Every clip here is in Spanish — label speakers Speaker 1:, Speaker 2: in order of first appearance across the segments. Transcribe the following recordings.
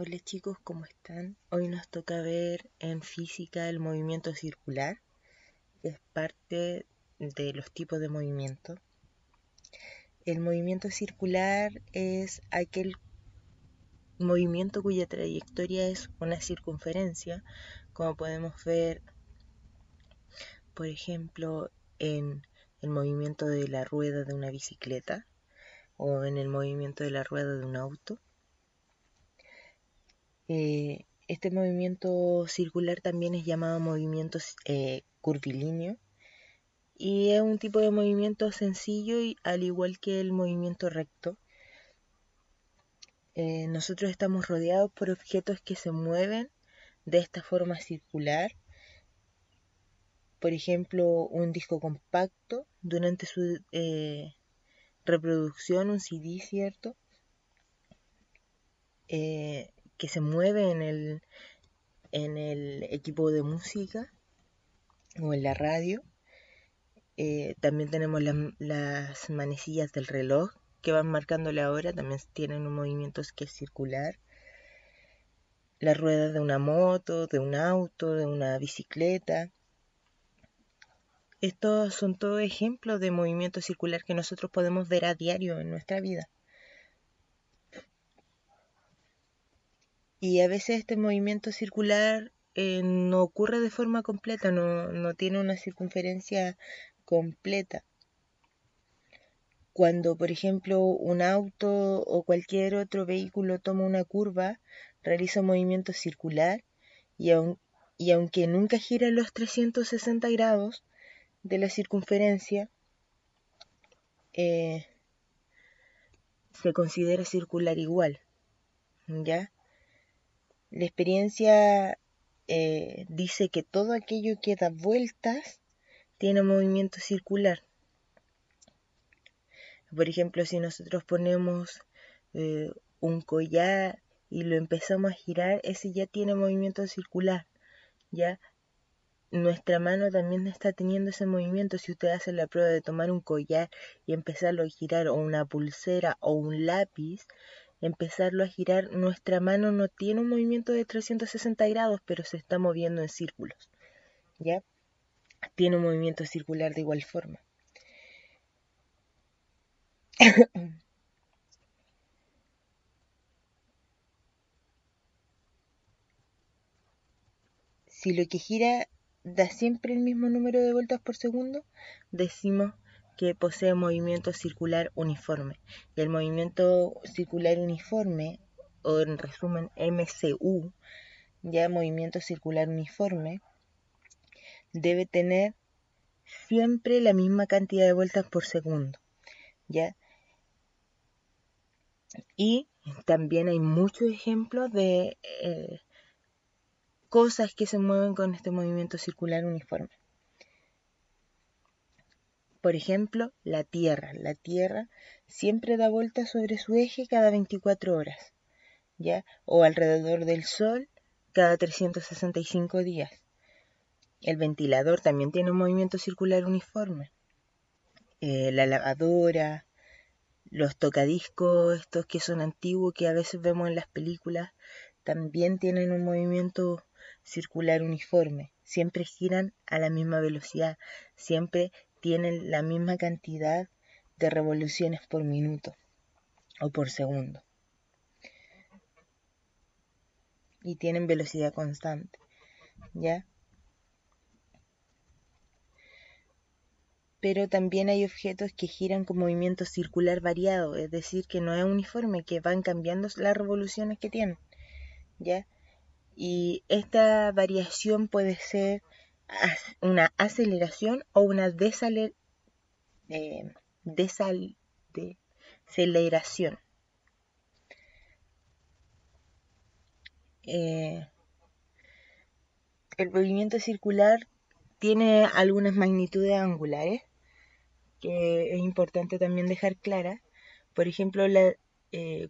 Speaker 1: Hola chicos, ¿cómo están? Hoy nos toca ver en física el movimiento circular, que es parte de los tipos de movimiento. El movimiento circular es aquel movimiento cuya trayectoria es una circunferencia, como podemos ver, por ejemplo, en el movimiento de la rueda de una bicicleta o en el movimiento de la rueda de un auto. Este movimiento circular también es llamado movimiento curvilíneo y es un tipo de movimiento sencillo y al igual que el movimiento recto. Nosotros estamos rodeados por objetos que se mueven de esta forma circular. Por ejemplo, un disco compacto durante su reproducción, un CD, ¿cierto? Que se mueve en el equipo de música o en la radio. También tenemos las manecillas del reloj que van marcando la hora, también tienen un movimiento que es circular. Las ruedas de una moto, de un auto, de una bicicleta. Estos son todos ejemplos de movimiento circular que nosotros podemos ver a diario en nuestra vida. Y a veces este movimiento circular no ocurre de forma completa, no tiene una circunferencia completa. Cuando, por ejemplo, un auto o cualquier otro vehículo toma una curva, realiza un movimiento circular y, y aunque nunca gira los 360 grados de la circunferencia, se considera circular igual, ¿ya? La experiencia dice que todo aquello que da vueltas tiene movimiento circular. Por ejemplo, si nosotros ponemos un collar y lo empezamos a girar, ese ya tiene movimiento circular, ¿ya? Nuestra mano también está teniendo ese movimiento. Si usted hace la prueba de tomar un collar y empezarlo a girar, o una pulsera o un lápiz, empezarlo a girar, nuestra mano no tiene un movimiento de 360 grados, pero se está moviendo en círculos, ¿ya? Tiene un movimiento circular de igual forma. Si lo que gira da siempre el mismo número de vueltas por segundo, decimos que posee movimiento circular uniforme. Y el movimiento circular uniforme, o en resumen MCU, ya movimiento circular uniforme, debe tener siempre la misma cantidad de vueltas por segundo, ¿ya? Y también hay muchos ejemplos de cosas que se mueven con este movimiento circular uniforme. Por ejemplo, la Tierra. La Tierra siempre da vueltas sobre su eje cada 24 horas, ¿ya? O alrededor del Sol cada 365 días. El ventilador también tiene un movimiento circular uniforme. La lavadora, los tocadiscos, estos que son antiguos, que a veces vemos en las películas, también tienen un movimiento circular uniforme. Siempre giran a la misma velocidad, siempre tienen la misma cantidad de revoluciones por minuto o por segundo. Y tienen velocidad constante, ¿ya? Pero también hay objetos que giran con movimiento circular variado, es decir, que no es uniforme, que van cambiando las revoluciones que tienen, ¿ya? Y esta variación puede ser una aceleración o una desaceleración. El movimiento circular tiene algunas magnitudes angulares que es importante también dejar clara. Por ejemplo,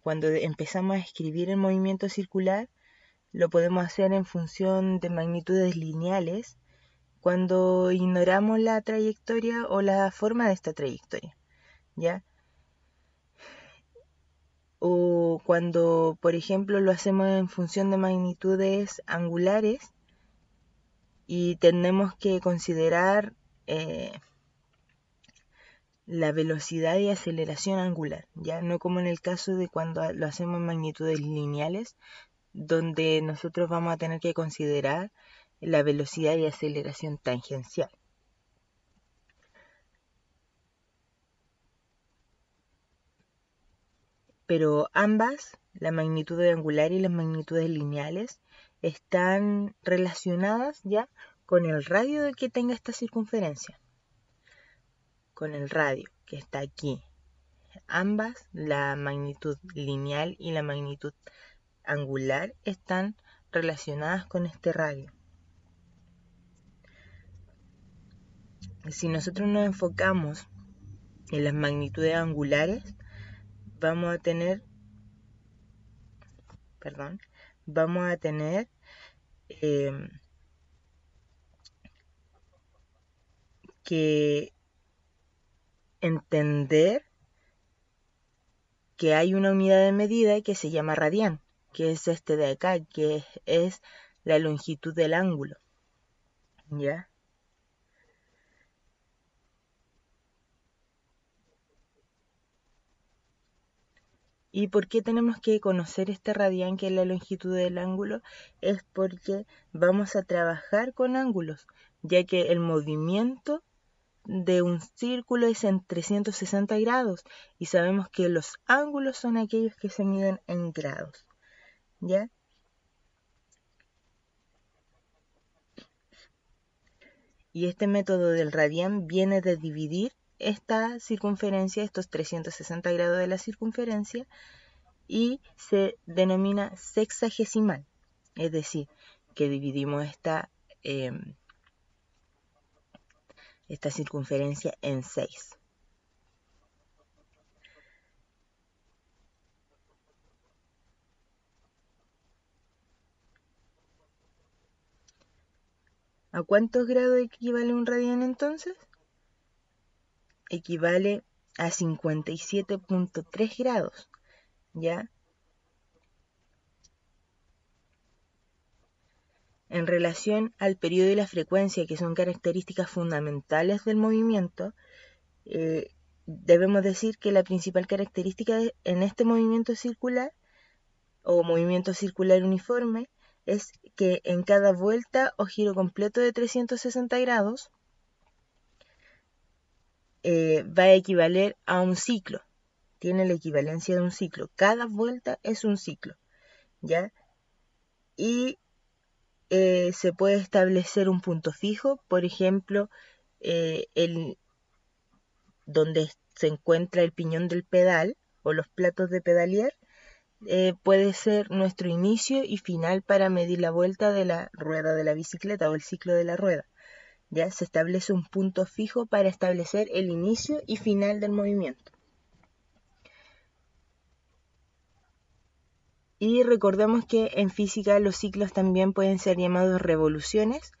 Speaker 1: cuando empezamos a escribir el movimiento circular, lo podemos hacer en función de magnitudes lineales cuando ignoramos la trayectoria o la forma de esta trayectoria, ¿ya? o cuando, por ejemplo, lo hacemos en función de magnitudes angulares y tenemos que considerar la velocidad y aceleración angular, ya no como en el caso de cuando lo hacemos en magnitudes lineales, donde nosotros vamos a tener que considerar la velocidad y aceleración tangencial. Pero ambas, la magnitud angular y las magnitudes lineales, están relacionadas ya con el radio que tenga esta circunferencia, con el radio que está aquí. Ambas, la magnitud lineal y la magnitud angular, están relacionadas con este radio. Si nosotros nos enfocamos en las magnitudes angulares, vamos a tener que entender que hay una unidad de medida que se llama radián, que es este de acá, que es la longitud del ángulo, ¿ya? ¿Y por qué tenemos que conocer este radián, que es la longitud del ángulo? Es porque vamos a trabajar con ángulos, ya que el movimiento de un círculo es en 360 grados y sabemos que los ángulos son aquellos que se miden en grados, ¿ya? Y este método del radián viene de dividir esta circunferencia, estos 360 grados de la circunferencia, y se denomina sexagesimal, es decir, que dividimos esta circunferencia en 6. ¿A cuántos grados equivale un radián entonces? Equivale a 57.3 grados, ¿ya? En relación al periodo y la frecuencia, que son características fundamentales del movimiento, debemos decir que la principal característica en este movimiento circular o movimiento circular uniforme es que en cada vuelta o giro completo de 360 grados va a equivaler a un ciclo. Tiene la equivalencia de un ciclo. Cada vuelta es un ciclo, ¿ya? Y se puede establecer un punto fijo, por ejemplo, donde se encuentra el piñón del pedal o los platos de pedalear, puede ser nuestro inicio y final para medir la vuelta de la rueda de la bicicleta o el ciclo de la rueda. Ya se establece un punto fijo para establecer el inicio y final del movimiento. Y recordemos que en física los ciclos también pueden ser llamados revoluciones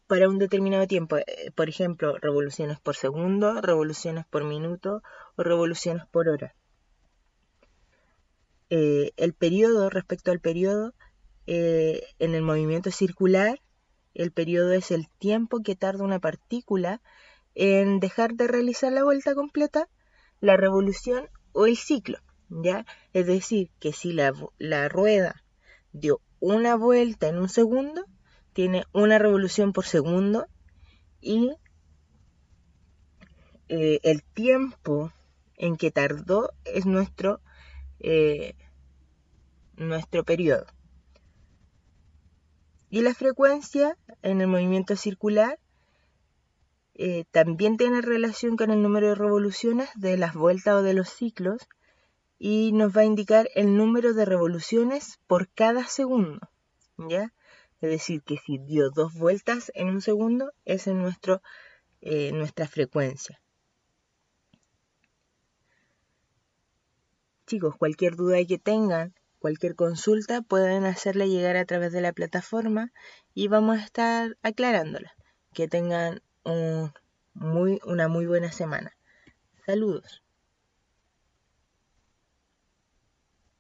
Speaker 1: para un determinado tiempo. Por ejemplo, revoluciones por segundo, revoluciones por minuto o revoluciones por hora. El periodo, respecto al periodo, en el movimiento circular, el periodo es el tiempo que tarda una partícula en dejar de realizar la vuelta completa, la revolución o el ciclo, ¿ya? Es decir, que si la rueda dio una vuelta en un segundo, tiene una revolución por segundo y el tiempo en que tardó es nuestro periodo. Y la frecuencia en el movimiento circular también tiene relación con el número de revoluciones de las vueltas o de los ciclos y nos va a indicar el número de revoluciones por cada segundo, ¿ya? Es decir, que si dio 2 vueltas en un segundo, esa es nuestra frecuencia. Chicos, cualquier duda que tengan, cualquier consulta, pueden hacerla llegar a través de la plataforma y vamos a estar aclarándola. Que tengan una muy buena semana. Saludos.